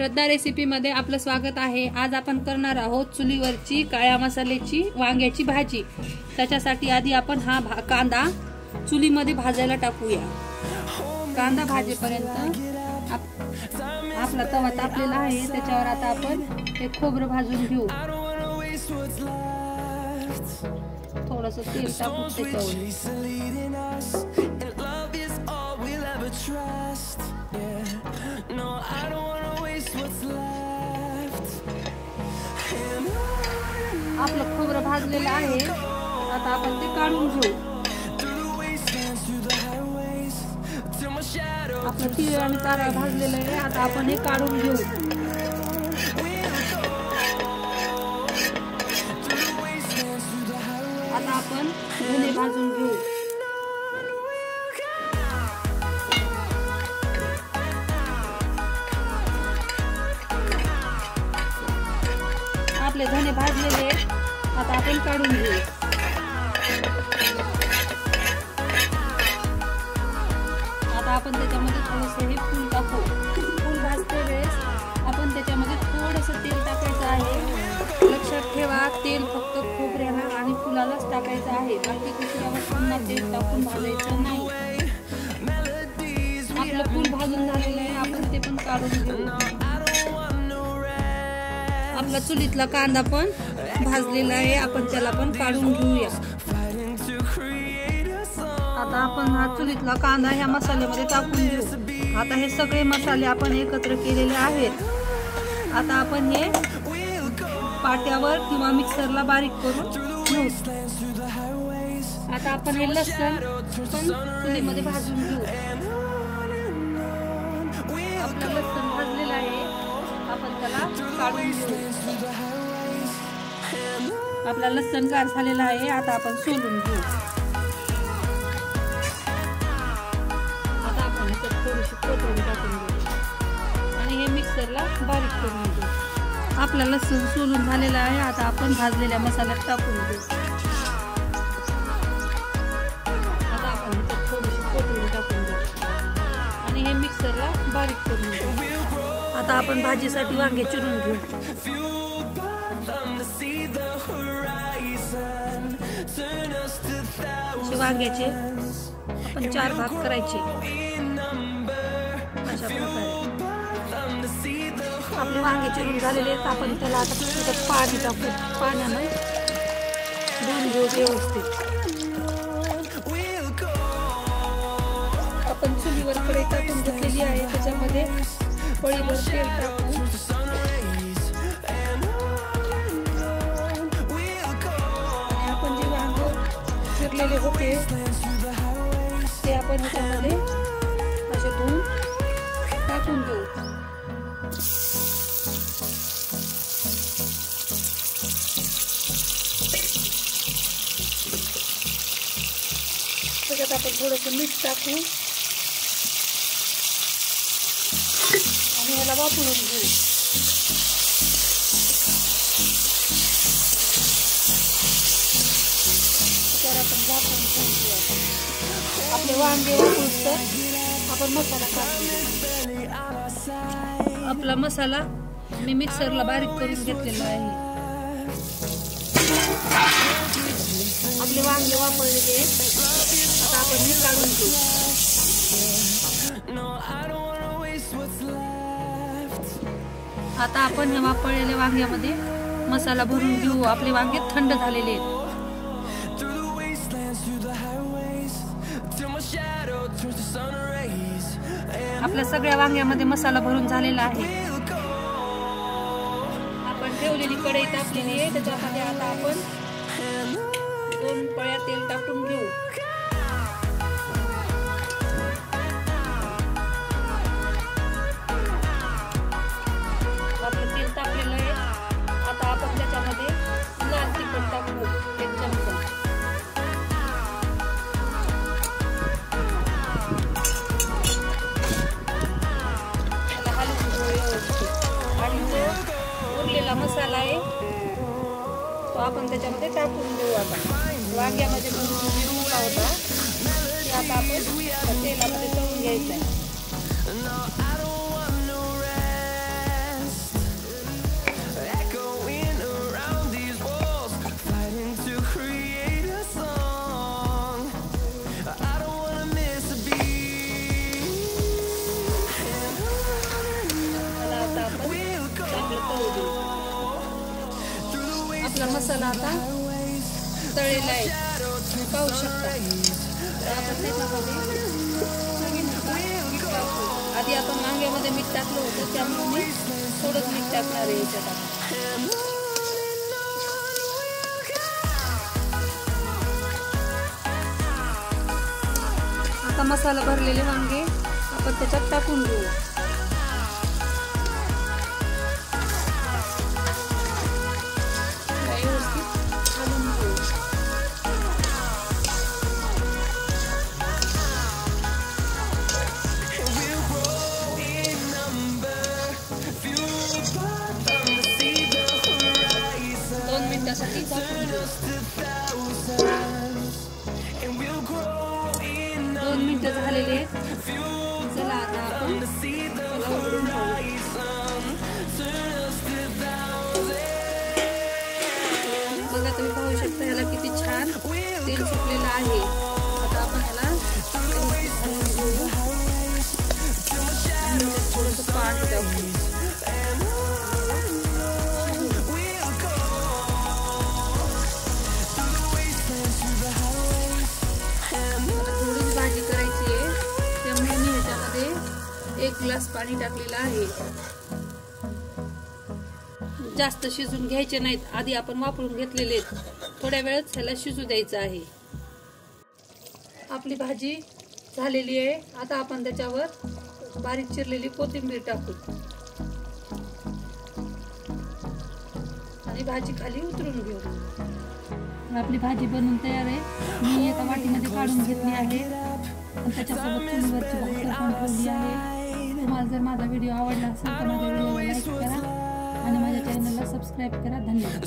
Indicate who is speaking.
Speaker 1: श्रद्धा रेसिपीमध्ये आपलं स्वागत आहे। आज आपण करणार आहोत चुलीवरची काळ्या मसाल्याची वांग्याची भाजी। त्याच्यासाठी आधी आपण हा कांदा चुलीमध्ये भाजायला टाकूया। कांदा भाजेपर्यंत आपला तवा तापलेला आहे, त्याच्यावर आता आपण हे खोबरं भाजून घेऊ। थोडंसं तेल टाकून आपलं खोबरं भाजलेलं आहे, आता आपण ते काढून घेऊ। आपलं तीळ आणि कारळ भाजलेलं आहे, आता आपण हे काढून घेऊ। आता आपण धने भाजून घेऊ। आपले धने भाजलेले, आता आपण काढून घेऊ। आता आपण त्याच्यामध्ये थोडंसं हे फूल टाकू। फूल भाजते वेळेस आपण त्याच्यामध्ये थोडंसं तेल टाकायचं आहे। लक्षात ठेवा, तेल फक्त खोबऱ्याला आणि फुलालाच टाकायचं आहे, बाकी कुठल्यावर पुन्हा तेल टाकून भाजायचं नाही। आपलं फूल भाजून झालेलं आहे, आपण ते पण काढून घेऊ। आपला चुलीतला कांदा पण भाजलेला आहे, आपण त्याला पण काढून घेऊया। आता आपण हा चुलीतला कांदा ह्या मसाल्यामध्ये टाकून घेऊ। आता हे सगळे मसाले आपण एकत्र केलेले आहेत। आता आपण हे पाट्यावर किंवा मिक्सरला बारीक करून घेऊ। आता आपण हे लसूण पण चुलीमध्ये भाजून घेऊ। आपला लसूण भाजलेला आहे, आपण त्याला काढून घेऊ। आपला लसूण गार झालेला आहे, आता आपण सोलून घेऊ। आता आपण याच्यात थोडीशी कोथिंबीर टाकून घेऊ आणि हे मिक्सरला बारीक करून घेऊ। आपला लसूण सोलून झालेला आहे, आता आपण भाजलेल्या मसाल्यात टाकून घेऊ। आता आपण याच्यात थोडीशी कोथिंबीर टाकून घेऊ आणि हे मिक्सरला बारीक करून घेऊ। आता आपण भाजीसाठी वांगे चिरून घेऊ। वांग्याचे आपण 4 भाग करायचे अशा प्रकारे। आपले वांगे चिरून झालेले आहेत, आपण त्याला आता त्याच्यात पाणी टाकू। पाण्याने धुवून घेऊ व्यवस्थित। आपण चुलीवर कढई टाकून घेतलेली आहे, त्याच्यामध्ये पळीभर तेल टाकू। आपण जे वांगे चिरलेले होते ते आपण ह्याच्यामध्ये असे धुवून टाकून घेऊ। त्याच्यात आपण थोडंसं मीठ टाकू आणि ह्याला वापरून घेऊ। तर आपण झाकून ठेवूया। आपले वांगे वापरून तर आपण मसाला टाकू। आपला मसाला मी मिक्सरला बारीक करून घेतलेला आहे। आपले वांगे वापरलेले, आता आपण हे काढून घेऊ। आता आपण ह्या वापरलेल्या वांग्यामध्ये मसाला भरून घेऊ। आपले वांगे थंड झालेले आहेत। आपल्या सगळ्या वांग्यामध्ये मसाला भरून झालेला आहे। आपण ठेवलेली कढई तापलेली आहे, त्याच्यामध्ये आता आपण 2 पळ्या तेल टाकून घेऊ। आपलं तेल तापलेलं आहे, आता आपण त्याच्यामध्ये लाल तिखट टाकू 1 चमचा। आणि जो उरलेला मसाला आहे तो आपण त्याच्यामध्ये टाकून देऊ। आता वांग्यामध्ये मसाला होता ते आता आपण तेलामध्ये तळून घ्यायचं आहे। मसाला आता तळलेला आहे, तुम्ही पाहू शकता. आपण त्याच्यामध्ये मीठ टाकू. आधी आपण वांग्यामध्ये मीठ टाकलं होतं, त्यामुळे मी थोडंच मीठ टाकणार आहे याच्यात. आता मसाला भरलेले वांगे आपण त्याच्यात टाकून घेऊ. मिनिटासाठी 2 मिनिटं झालेले आहेत. चला आता आपण त्याला उघडून पाहू. बघा तुम्ही पाहू शकता याला किती छान तेल सुटलेलं आहे. आता आपण याला थोडंसं पाणी टाकू. भाजी करायची आहे, त्यामुळे मी ह्याच्यामध्ये 1 ग्लास पाणी टाकलेलं आहे. जास्त शिजून घ्यायचे नाहीत, आधी आपण वापरून घेतलेले आहेत. थोड्या वेळच ह्याला शिजू द्यायचं आहे. आपली भाजी झालेली आहे. आता आपण त्याच्यावर बारीक चिरलेली कोथिंबीर टाकू आणि भाजी खाली उतरून घेऊ. आपली भाजी बनवून तयार आहे. मी एका वाटीमध्ये काढून घेतली आहे. त्याच्यासोबत चुलीवरची भाकर पण ठेवली आहे. तुम्हाला जर माझा व्हिडिओ आवडला असेल तर माझ्या व्हिडिओला लाईक करा आणि माझ्या चॅनलला सबस्क्राईब करा. धन्यवाद.